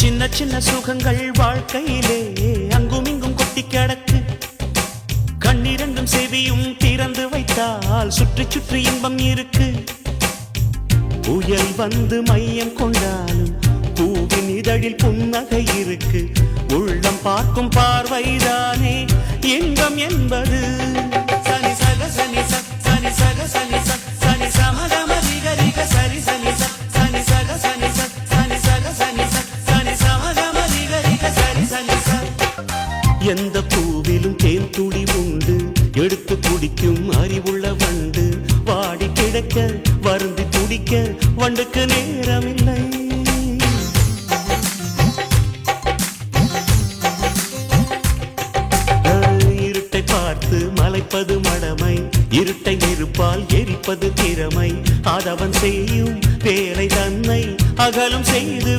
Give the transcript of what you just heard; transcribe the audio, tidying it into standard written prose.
சின்ன சின்ன சுகங்கள் வாழ்க்கையிலே அங்கும் இங்கும் கொட்டி கிடக்கு. கண்ணிரண்டும் செவியும் திறந்து வைத்தால் சுற்றி சுற்றி இன்பம் இருக்கு. புயல் வந்து மையம் கொண்டாலும் பூவின் இதழில் புன்னகை இருக்கு. உள்ளம் பார்க்கும் பார்வைதானே இன்பம் என்பது. சனி சக சனி சனி சக சனி சனி சமகமரிக சரி சனி சனி சக சனி சனி சக சனி சனி சமகமரிக சரி சனி. எந்த பூவிலும் தேன் துளி உண்டு, எடுத்து குடிக்கும் அறிவுள்ள வண்டு. வாடி கிடக்க வருந்தி துடிக்க வண்டுக்கு நேரமில்லை. இருட்டை பார்த்து மலைப்பது மடமை, இருட்டை நெருப்பால் எரிப்பது திறமை. அதவன் செய்யும் வேலை தன்னை அகலும் செய்து